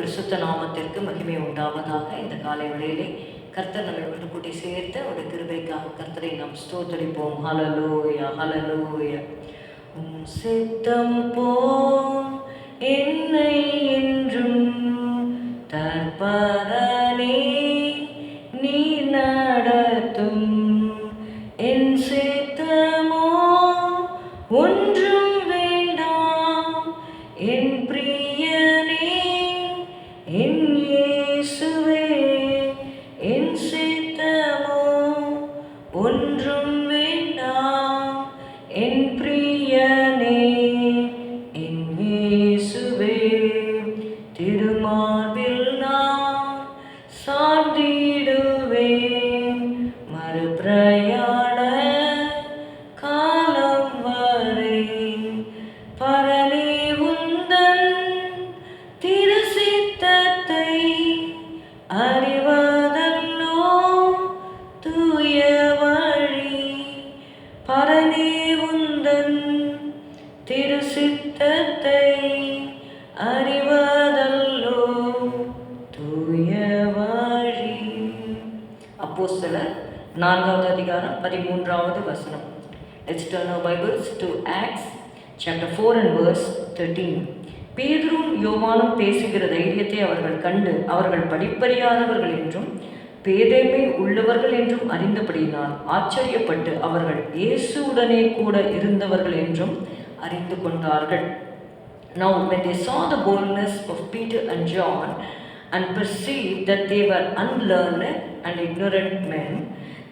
பரிசுத்த நாமத்திற்கு மகிமை உண்டாவதாக. இந்த காலை வேளையிலே கர்த்தர் நம்மை ஒன்று கூட்டி சேர்த்து ஒரு கிருபைக்காக கர்த்தரை நாம் ஸ்தோத்தரிப்போம். ஹல்லேலூயா, ஹல்லேலூயா. உம் சித்தம் போல் என்னை என்றும் தற்பரனே நீ நடத்தும். என் சித்தமோ ஒன்றும் வேண்டாம், என் பிரியனே என் இயேசுவே. என் சித்தமோ ஒன்றும் வேண்டாம், என் பிரியனே என் இயேசுவே. திருமார்பில் நான் சார்ந்திடுவேன், மறுபிரயாண காலம் வரை. பரனே உந்தன் திருசித்தத்தை அறிவதல்லோ தூய வழி. பரனே உந்தன் திருசித்தத்தை அறிவதல்லோ தூய வழி. அப்போஸ்தலர் 4வது அதிகாரம் 13வது வசனம். Let's turn our Bibles to Acts chapter 4 and verse 13. பேதுரும் யோவானும் பேசுகிற தைரியத்தை அவர்கள் கண்டு அவர்கள் படிப்பறியாதவர்கள் என்றும் பேதைமை உள்ளவர்கள் என்றும் அறிந்தபடியினால் ஆச்சரியப்பட்டு அவர்கள் இயேசுவுடனே கூட இருந்தவர்கள் என்றும் அறிந்து கொண்டார்கள். Now when they saw the boldness of Peter and John and perceived that they were unlearned and ignorant men,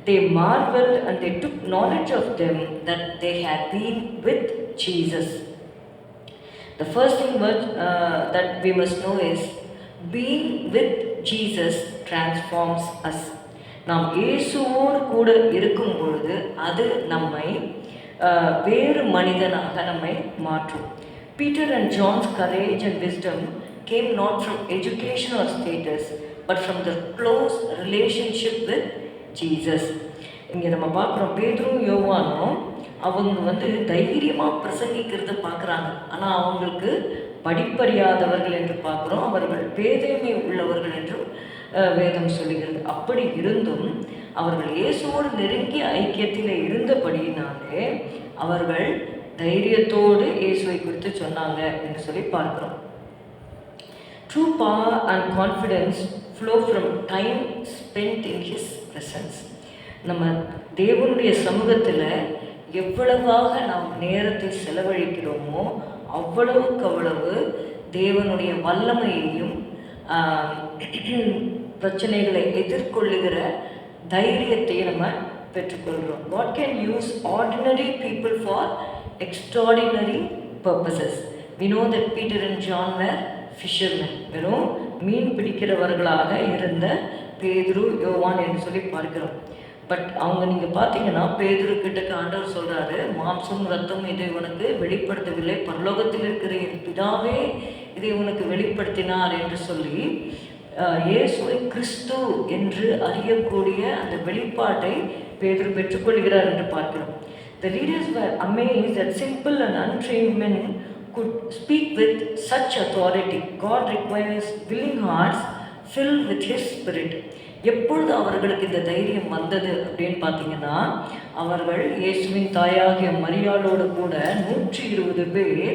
they marveled and they took knowledge of them that they had been with Jesus. The first thing that we must know is being with Jesus transforms us. நாம் இயேசுவோடு கூட இருக்கும் பொழுது அது நம்மை வேறு மனிதனாக நம்மை மாற்றும். Peter and John's courage and wisdom came not from education or status, but from the close relationship with Jesus. இங்கே நம்ம பார்க்குறோம், பேதுரும் யோவானும் அவங்க தைரியமாக பிரசங்கிக்கிறத பார்க்குறாங்க. ஆனால் அவங்களுக்கு படிப்பறியாதவர்கள் என்று பார்க்குறோம், அவர்கள் பேதைமை உள்ளவர்கள் என்றும் வேதம் சொல்லுகிறது. அப்படி இருந்தும் அவர்கள் இயேசுவோடு நெருங்கிய ஐக்கியத்தில் இருந்தபடியினாலே அவர்கள் தைரியத்தோடு இயேசுவை குறித்து சொன்னாங்க என்று சொல்லி பார்க்கிறோம். True power and confidence flow from time spent in His presence. நம்ம தேவனுடைய சமூகத்தில் எவ்வளவாக நாம் நேரத்தை செலவழிக்கிறோமோ அவ்வளவுக்கு அவ்வளவு தேவனுடைய வல்லமையையும் பிரச்சனைகளை எதிர்கொள்ளுகிற தைரியத்தையும் நம்ம பெற்றுக்கொள்கிறோம். God can use ordinary people for extraordinary purposes. We know that Peter and John were fishermen. வெறும் மீன் பிடிக்கிறவர்களாக இருந்த பேதுரு யோவான் என்று சொல்லி பார்க்கிறோம். பட் அவங்க நீங்கள் பார்த்தீங்கன்னா பேதுரு கிட்டக்க ஆண்டவர் சொல்கிறாரு, மாம்சம் ரத்தம் இதை உனக்கு வெளிப்படுத்தவில்லை, பரலோகத்தில் இருக்கிற என் பிதாவே இதை உனக்கு வெளிப்படுத்தினார் என்று சொல்லி இயேசுவை கிறிஸ்து என்று அறியக்கூடிய அந்த வெளிப்பாட்டை பேதுரு பெற்றுக்கொள்கிறார் என்று பார்க்கிறோம். The leaders were amazed that simple and untrained men could speak with such authority. God requires willing hearts filled with His Spirit. எப்பொழுது அவர்களுக்கு இந்த தைரியம் வந்தது அப்படின்னு பார்த்தீங்கன்னா, அவர்கள் இயேசுவின் தாயாகிய மரியாளோடு கூட 120 பேர்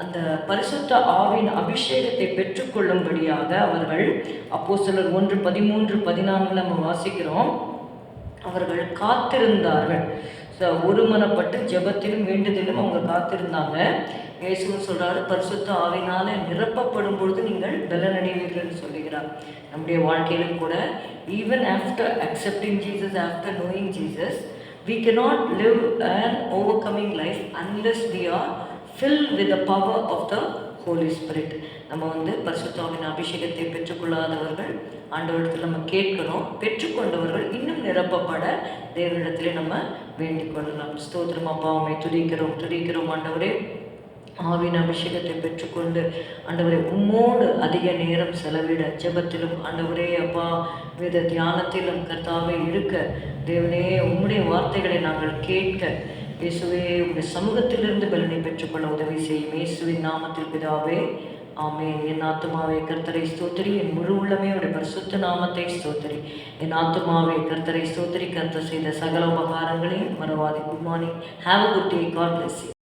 அந்த பரிசுத்த ஆவின் அபிஷேகத்தை பெற்றுக்கொள்ளும்படியாக அவர்கள் அப்போஸ்தலர் 1:13-14 நம்ம வாசிக்கிறோம், அவர்கள் காத்திருந்தார்கள். ஒருமனப்பட்டு ஜெபத்திலும் வேண்டுதலும் அவங்க காத்திருந்தாங்க. இயேசுன்னு சொல்கிறாரு, பரிசுத்த ஆவினால நிரப்பப்படும் பொழுது நீங்கள் பலனடைவீர்கள்னு சொல்லுகிறார். நம்முடைய வாழ்க்கையிலும் கூட even after accepting Jesus, after knowing Jesus, we cannot live an overcoming life unless we are filled with the power of the Holy Spirit. நம்ம பரிசுத்தாவின் அபிஷேகத்தை பெற்றுக்கொள்ளாதவர்கள் ஆண்டவரிடத்தில் நம்ம கேட்கணும், பெற்றுக்கொண்டவர்கள் இன்னும் நிரப்பப்பட தேவனிடத்திலே நம்ம வேண்டிக் கொள்ளலாம். ஸ்தோத்திரம் அப்பா, உம்மை துதிக்கிறோம் ஆண்டவரே. ஆவின் அபிஷேகத்தை பெற்றுக்கொண்டு ஆண்டவரே உம்மோடு அதிக நேரம் செலவிட ஜெபத்திலும் ஆண்டவரே அப்பா வேத தியானத்திலும் கர்த்தாவே இருக்க தேவனே உம்முடைய வார்த்தைகளை நாங்கள் கேட்க இயேசுவே உடைய சமூகத்திலிருந்து பலனை பெற்றுக்கொள்ள உதவி செய்யும். இயேசுவின் நாமத்தில் பிதாவே, ஆமென். என் ஆத்துமாவே கர்த்தரை ஸ்தோத்திரி, என் முழு உள்ளமே அவருடைய பரிசுத்த நாமத்தை ஸ்தோத்திரி. என் ஆத்துமாவே கர்த்தரை ஸ்தோத்திரி, கர்த்தர் செய்த சகல உபகாரங்களையும் மறவாதே. Good morning. Have a good day. God bless you.